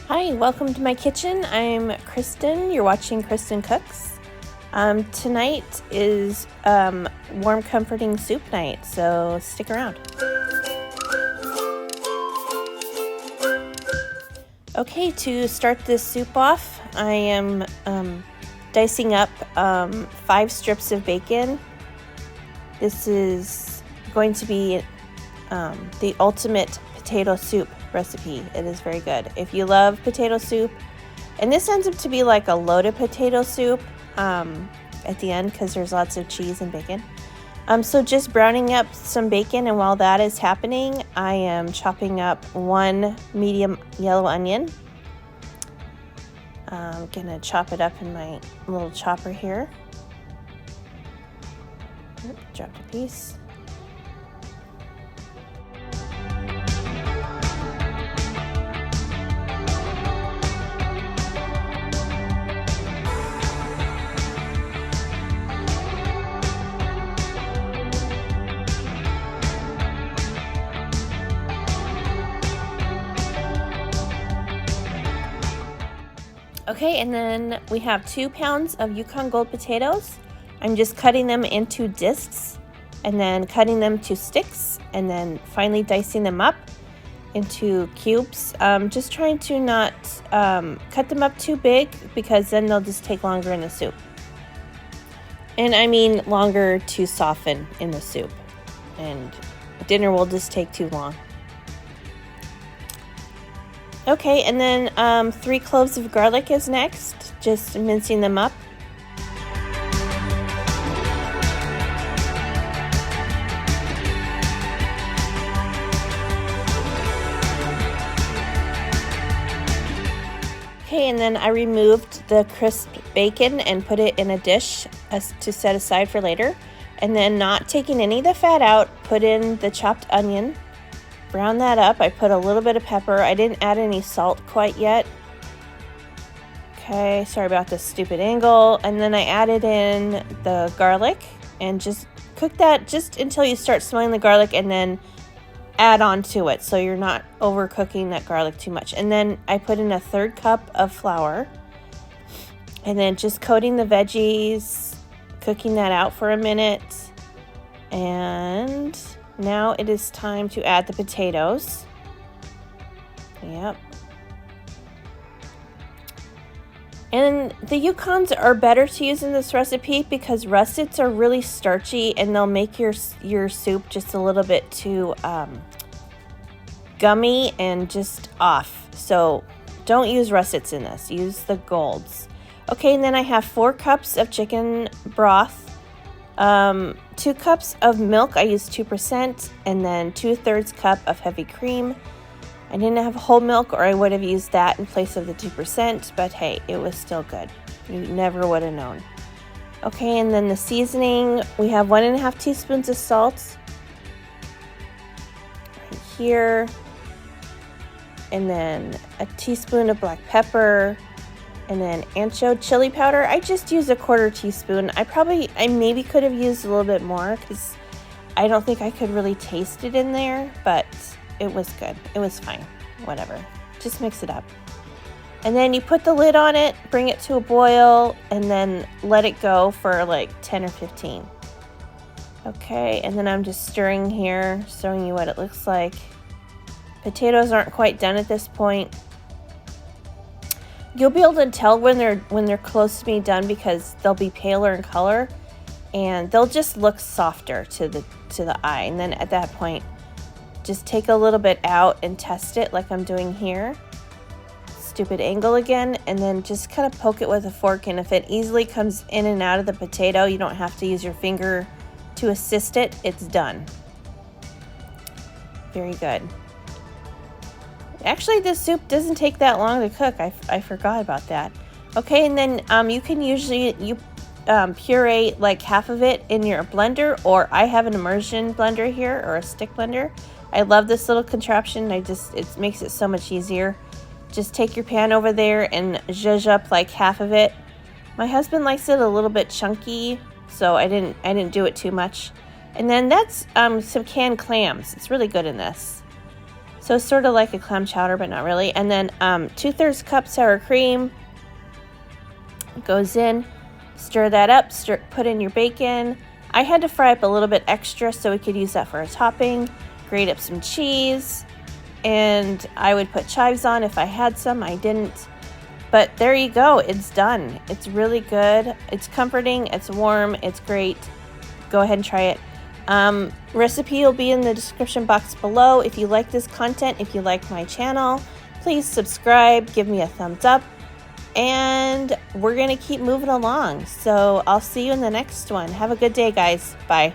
Hi, welcome to my kitchen. I'm Kristen. You're watching Kristincooks. Tonight is warm, comforting soup night, so stick around. Okay, to start this soup off, I am dicing up 5 strips of bacon. This is going to be the ultimate potato soup recipe. It is very good. If you love potato soup, and this ends up to be like a loaded potato soup at the end because there's lots of cheese and bacon. So just browning up some bacon, and while that is happening, I am chopping up 1 medium yellow onion. I'm gonna chop it up in my little chopper here. Dropped a piece. Okay, and then we have 2 pounds of Yukon Gold potatoes. I'm just cutting them into discs and then cutting them to sticks and then finally dicing them up into cubes. Just trying to not cut them up too big because then they'll just take longer in the soup. And I mean longer to soften in the soup. And dinner will just take too long. Okay, and then 3 cloves of garlic is next, just mincing them up. Okay, and then I removed the crisp bacon and put it in a dish to set aside for later. And then not taking any of the fat out, put in the chopped onion. Brown that up. I put a little bit of pepper. I didn't add any salt quite yet. Okay, sorry about this stupid angle. And then I added in the garlic and just cook that just until you start smelling the garlic and then add on to it so you're not overcooking that garlic too much. And then I put in a 1/3 cup of flour and then just coating the veggies, cooking that out for a minute. And now it is time to add the potatoes. Yep. And the Yukons are better to use in this recipe because russets are really starchy and they'll make your soup just a little bit too gummy and just off. So don't use russets in this. Use the golds. Okay, and then I have 4 cups of chicken broth. 2 cups of milk, I used 2%, and then 2/3 cup of heavy cream. I didn't have whole milk or I would have used that in place of the 2%, but hey, it was still good. You never would have known. Okay, and then the seasoning, we have 1.5 teaspoons of salt right here, and then a teaspoon of black pepper, and then ancho chili powder. I just used 1/4 teaspoon. I maybe could have used a little bit more because I don't think I could really taste it in there, but it was good. It was fine. Whatever. Just mix it up. And then you put the lid on it, bring it to a boil, and then let it go for like 10 or 15. Okay, and then I'm just stirring here, showing you what it looks like. Potatoes aren't quite done at this point. You'll be able to tell when they're close to being done because they'll be paler in color and they'll just look softer to the eye. And then at that point, just take a little bit out and test it like I'm doing here. Stupid angle again, and then just kind of poke it with a fork, and if it easily comes in and out of the potato, you don't have to use your finger to assist it. It's done. Very good. Actually, this soup doesn't take that long to cook. I forgot about that. Okay, and then you can usually puree like half of it in your blender, or I have an immersion blender here, or a stick blender. I love this little contraption. It makes it so much easier. Just take your pan over there and zhuzh up like half of it. My husband likes it a little bit chunky, so I didn't do it too much. And then that's some canned clams. It's really good in this. So it's sort of like a clam chowder, but not really. And then 2/3 cup sour cream goes in. Stir that up, put in your bacon. I had to fry up a little bit extra so we could use that for a topping. Grate up some cheese, and I would put chives on if I had some. I didn't. But there you go, it's done. It's really good. It's comforting, it's warm, it's great. Go ahead and try it. Recipe will be in the description box below. If you like this content, if you like my channel, please subscribe, give me a thumbs up, and we're gonna keep moving along. So I'll see you in the next one. Have a good day, guys. Bye.